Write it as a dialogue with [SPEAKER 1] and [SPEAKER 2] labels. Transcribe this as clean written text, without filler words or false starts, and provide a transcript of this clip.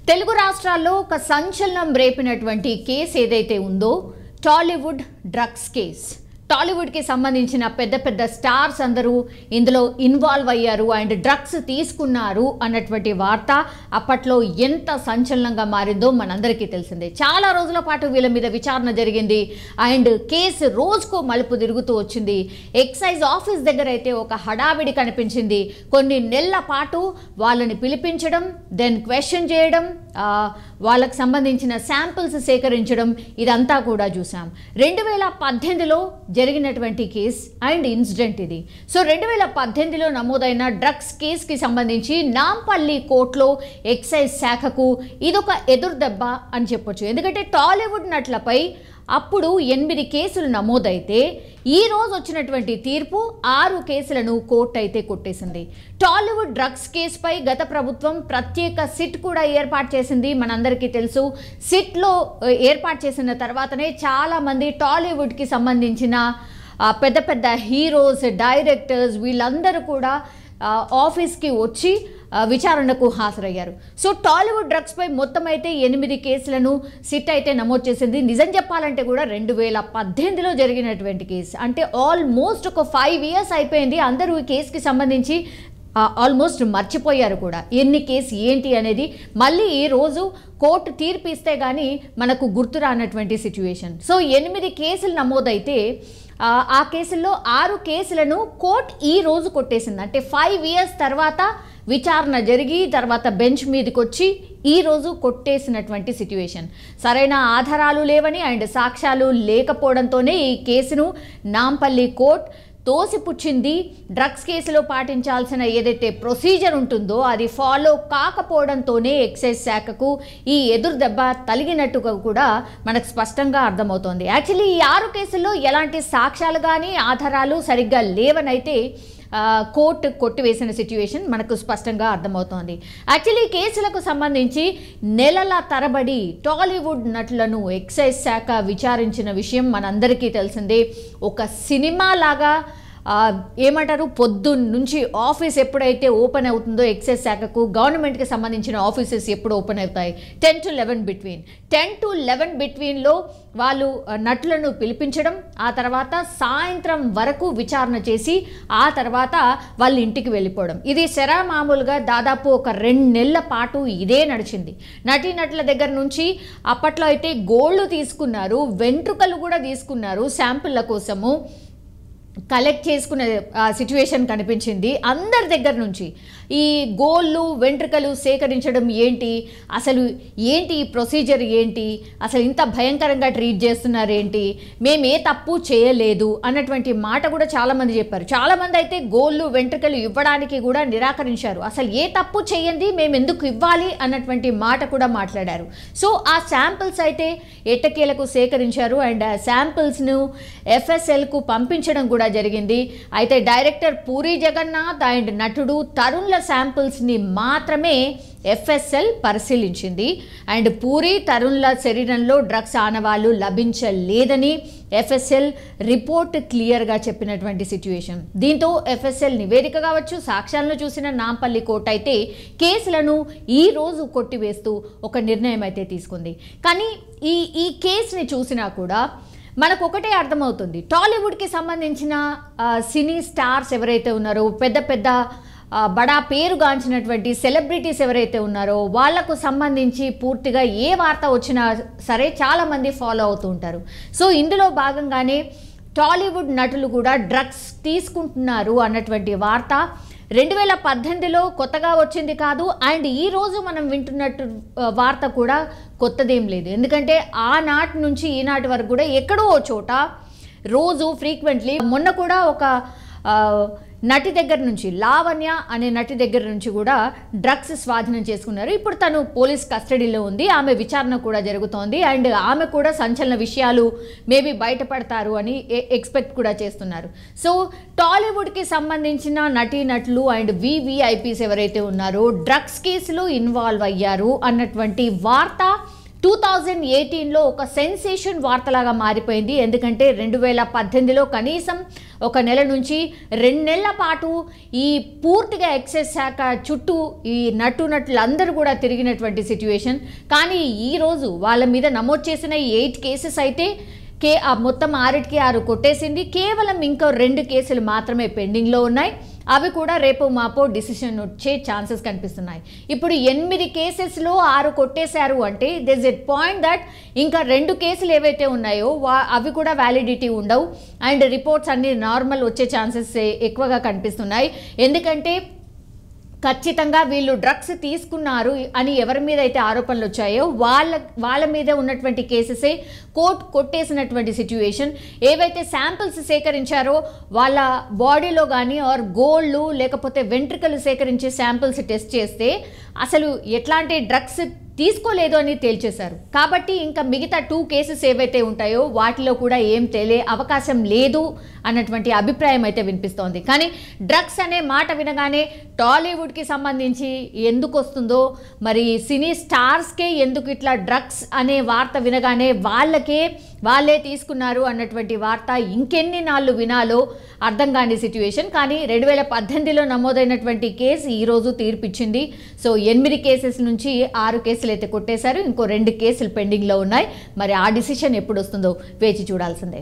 [SPEAKER 1] తెలుగు రాష్ట్రాల్లో ఒక సంచలనం రేపినటువంటి కేసు ఏదైతే ఉందో టాలీవుడ్ డ్రగ్స్ కేస్. టాలీవుడ్ కి సంబంధించిన పెద్ద పెద్ద స్టార్స్ అందరూ ఇందులో ఇన్వాల్వ్ అయ్యారు అండ్ డ్రగ్స్ తీసుకున్నారు అన్నటువంటి వార్త అప్పట్లో ఎంత సంచలనంగా మారిందో మనందరికీ తెలిసిందే. చాలా రోజుల పాటు వీళ్ళ మీద విచారణ జరిగింది అండ్ కేసు రోజుకో మలుపు తిరుగుతూ వచ్చింది. ఎక్సైజ్ ఆఫీస్ దగ్గర అయితే ఒక హడావిడి కనిపించింది. కొన్ని నెలల పాటు వాళ్ళని పిలిపించడం, దెన్ క్వశ్చన్ చేయడం, వాళ్ళకు సంబంధించిన శాంపిల్స్ సేకరించడం, ఇదంతా కూడా చూసాం. 2018లో జరిగినటువంటి కేస్ అండ్ ఇన్సిడెంట్ ఇది. సో 2018లో నమోదైన డ్రగ్స్ కేసుకి సంబంధించి నాంపల్లి కోర్టులో ఎక్సైజ్ శాఖకు ఇదొక ఎదురుదెబ్బ అని చెప్పొచ్చు. ఎందుకంటే టాలీవుడ్ నటులపై అప్పుడు 8 కేసులు నమోదైతే ఈ రోజు వచ్చినటువంటి తీర్పు 6 కేసులను కోర్టు అయితే కొట్టేసింది. టాలీవుడ్ డ్రగ్స్ కేసుపై గత ప్రభుత్వం ప్రత్యేక సిట్ కూడా ఏర్పాటు చేసింది. మనందరికీ తెలుసు. సిట్లో ఏర్పాటు చేసిన తర్వాతనే చాలామంది టాలీవుడ్కి సంబంధించిన పెద్ద పెద్ద హీరోస్, డైరెక్టర్స్ వీళ్ళందరూ కూడా ఆఫీస్కి వచ్చి విచారణకు హాజరయ్యారు. సో టాలీవుడ్ డ్రగ్స్పై మొత్తం అయితే 8 కేసులను సిట్ అయితే నమోదు చేసింది. నిజం చెప్పాలంటే కూడా 2018లో జరిగినటువంటి కేసు, అంటే ఆల్మోస్ట్ ఒక 5 years అయిపోయింది. అందరూ ఈ కేసుకి సంబంధించి ఆల్మోస్ట్ మర్చిపోయారు కూడా. ఎన్ని కేసు ఏంటి అనేది మళ్ళీ ఈ రోజు కోర్టు తీర్పు ఇస్తే కానీ మనకు గుర్తురానటువంటి సిచ్యువేషన్. సో 8 కేసులు నమోదైతే ఆ కేసుల్లో 6 కేసులను కోర్టు ఈ రోజు కొట్టేసింది. అంటే 5 years తర్వాత విచారణ జరిగి తర్వాత బెంచ్ మీదకి వచ్చి ఈ రోజు కొట్టేసినటువంటి సిచ్యువేషన్. సరైన ఆధారాలు లేవని అండ్ సాక్ష్యాలు లేకపోవడంతోనే ఈ కేసును నాంపల్లి కోర్టు తోసిపుచ్చింది. డ్రగ్స్ కేసులో పాటించాల్సిన ఏదైతే ప్రొసీజర్ ఉంటుందో అది ఫాలో కాకపోవడంతోనే ఎక్సైజ్ శాఖకు ఈ ఎదురుదెబ్బ తగిలినట్టుగా కూడా మనకు స్పష్టంగా అర్థమవుతోంది. యాక్చువల్లీ ఈ 6 కేసుల్లో ఎలాంటి సాక్ష్యాలు కానీ ఆధారాలు సరిగ్గా లేవనైతే కోర్టు కొట్టివేసిన సిచ్యువేషన్ మనకు స్పష్టంగా అర్థమవుతోంది. యాక్చువల్లీ ఈ కేసులకు సంబంధించి నెలల తరబడి టాలీవుడ్ నటులను ఎక్సైజ్ శాఖ విచారించిన విషయం మనందరికీ తెలిసిందే. ఒక సినిమా లాగా ఏమంటారు, పొద్దున్న నుంచి ఆఫీస్ ఎప్పుడైతే ఓపెన్ అవుతుందో ఎక్సైజ్ శాఖకు, గవర్నమెంట్కి సంబంధించిన ఆఫీసెస్ ఎప్పుడు ఓపెన్ అవుతాయి 10 to 11 బిట్వీన్లో వాళ్ళు నటులను పిలిపించడం, ఆ తర్వాత సాయంత్రం వరకు విచారణ చేసి ఆ తర్వాత వాళ్ళ ఇంటికి వెళ్ళిపోవడం. ఇది మామూలుగా దాదాపు ఒక 2 నెలల పాటు ఇదే నడిచింది. నటీనటుల దగ్గర నుంచి అప్పట్లో అయితే గోల్డ్ తీసుకున్నారు, వెంట్రుకలు కూడా తీసుకున్నారు, శాంపిళ్ళ కోసము కలెక్ట్ చేసుకునే సిచ్యువేషన్ కనిపించింది. అందరి దగ్గర నుంచి ఈ గోళ్ళు, వెంట్రుకలు సేకరించడం ఏంటి, అసలు ఏంటి ఈ ప్రొసీజర్ ఏంటి, అసలు ఇంత భయంకరంగా ట్రీట్ చేస్తున్నారు ఏంటి, మేము ఏ తప్పు చేయలేదు అన్నటువంటి మాట కూడా చాలామంది చెప్పారు. చాలామంది అయితే గోళ్ళు, వెంట్రుకలు ఇవ్వడానికి కూడా నిరాకరించారు. అసలు ఏ తప్పు చేయండి, మేము ఎందుకు ఇవ్వాలి అన్నటువంటి మాట కూడా మాట్లాడారు. సో ఆ శాంపిల్స్ అయితే ఎట్టకేలకు సేకరించారు అండ్ ఆ శాంపిల్స్ను FSLకు పంపించడం కూడా జరిగింది. అయితే డైరెక్టర్ పూరి జగన్నాథ్ అండ్ నటుడు తరుణ్ల శాంపిల్స్ని మాత్రమే FSL పరిశీలించింది అండ్ పూరి, తరుణ్ల శరీరంలో డ్రగ్స్ ఆనవాళ్లు లభించలేదని FSL రిపోర్ట్ క్లియర్గా చెప్పినటువంటి సిచ్యువేషన్. దీంతో FSL నివేదిక కావచ్చు, సాక్ష్యాలను చూసిన నాంపల్లి కోర్టు అయితే కేసులను ఈ రోజు కొట్టివేస్తూ ఒక నిర్ణయం అయితే తీసుకుంది. కానీ ఈ కేసుని చూసినా కూడా మనకు ఒకటే అర్థమవుతుంది, టాలీవుడ్కి సంబంధించిన సినీ స్టార్స్ ఎవరైతే ఉన్నారో, పెద్ద పెద్ద బడా పేరుగాంచినటువంటి సెలబ్రిటీస్ ఎవరైతే ఉన్నారో వాళ్లకు సంబంధించి పూర్తిగా ఏ వార్త వచ్చినా సరే చాలామంది ఫాలో అవుతూ ఉంటారు. సో ఇందులో భాగంగానే టాలీవుడ్ నటులు కూడా డ్రగ్స్ తీసుకుంటున్నారు అన్నటువంటి వార్త 2018లో కొత్తగా వచ్చింది కాదు అండ్ ఈ రోజు మనం వింటున్నట్టు వార్త కూడా కొత్తదేం లేదు. ఎందుకంటే ఆనాటి నుంచి ఈనాటి వరకు కూడా ఎక్కడో చోట రోజు ఫ్రీక్వెంట్లీ, మొన్న కూడా ఒక నటి దగ్గర నుంచి, లావణ్య అనే నటి దగ్గర నుంచి కూడా డ్రగ్స్ స్వాధీనం చేసుకున్నారు. ఇప్పుడు తను పోలీస్ కస్టడీలో ఉంది, ఆమె విచారణ కూడా జరుగుతోంది అండ్ ఆమె కూడా సంచలన విషయాలు మేబీ బయటపడతారు అని ఎక్స్పెక్ట్ కూడా చేస్తున్నారు. సో టాలీవుడ్కి సంబంధించిన నటీనటులు అండ్ VVIPs ఎవరైతే ఉన్నారో డ్రగ్స్ కేసులో ఇన్వాల్వ్ అయ్యారు అన్నటువంటి వార్త 2018లో ఒక సెన్సేషన్ వార్తలాగా మారిపోయింది. ఎందుకంటే 2018లో కనీసం ఒక నెల నుంచి 2 నెలల పాటు ఈ పూర్తిగా ఎక్సైజ్ శాఖ చుట్టూ ఈ నటులందరూ కూడా తిరిగినటువంటి సిచ్యువేషన్. కానీ ఈరోజు వాళ్ళ మీద నమోదు చేసిన 8 కేసెస్ అయితే మొత్తం 6కి 6 కొట్టేసింది. కేవలం ఇంకో 2 కేసులు మాత్రమే పెండింగ్లో ఉన్నాయి. అవి కూడా రేపు మాపో డిసిషన్ వచ్చే ఛాన్సెస్ కనిపిస్తున్నాయి. ఇప్పుడు 8 కేసెస్లో 6 కొట్టేశారు అంటే దిస్ ఇట్ పాయింట్ దట్ ఇంకా 2 కేసులు ఏవైతే ఉన్నాయో అవి కూడా వ్యాలిడిటీ ఉండవు అండ్ రిపోర్ట్స్ అన్ని నార్మల్ వచ్చే ఛాన్సెస్ ఎక్కువగా కనిపిస్తున్నాయి. ఎందుకంటే ఖచ్చితంగా వీళ్ళు డ్రగ్స్ తీసుకున్నారు అని ఎవరి మీద అయితే ఆరోపణలు వచ్చాయో వాళ్ళ మీద ఉన్నటువంటి కేసెసే కోర్టు కొట్టేసినటువంటి సిచ్యువేషన్. ఏవైతే శాంపిల్స్ సేకరించారో వాళ్ళ బాడీలో కానీ ఆర్ గోళ్ళు లేకపోతే వెంట్రుకలు సేకరించి శాంపిల్స్ టెస్ట్ చేస్తే అసలు ఎట్లాంటి డ్రగ్స్ తీసుకోలేదు అని తేల్చేశారు. కాబట్టి ఇంకా మిగతా 2 కేసెస్ ఏవైతే ఉంటాయో వాటిలో కూడా ఏం తేలే అవకాశం లేదు అన్నటువంటి అభిప్రాయం అయితే వినిపిస్తోంది. కానీ డ్రగ్స్ అనే మాట వినగానే టాలీవుడ్కి సంబంధించి ఎందుకు వస్తుందో, మరి సినీ స్టార్స్కే ఎందుకు ఇట్లా డ్రగ్స్ అనే వార్త వినగానే వాళ్ళే తీసుకున్నారు అన్నటువంటి వార్త ఇంకెన్ని నాళ్ళు వినాలో అర్థం కాని సిచ్యువేషన్. కానీ 2018లో నమోదైనటువంటి కేసు ఈరోజు తీర్పిచ్చింది. సో 8 కేసెస్ నుంచి 6 కేసులు అయితే కొట్టేశారు. ఇంకో 2 కేసులు పెండింగ్లో ఉన్నాయి. మరి ఆ డిసిషన్ ఎప్పుడు వస్తుందో వేచి చూడాల్సిందే.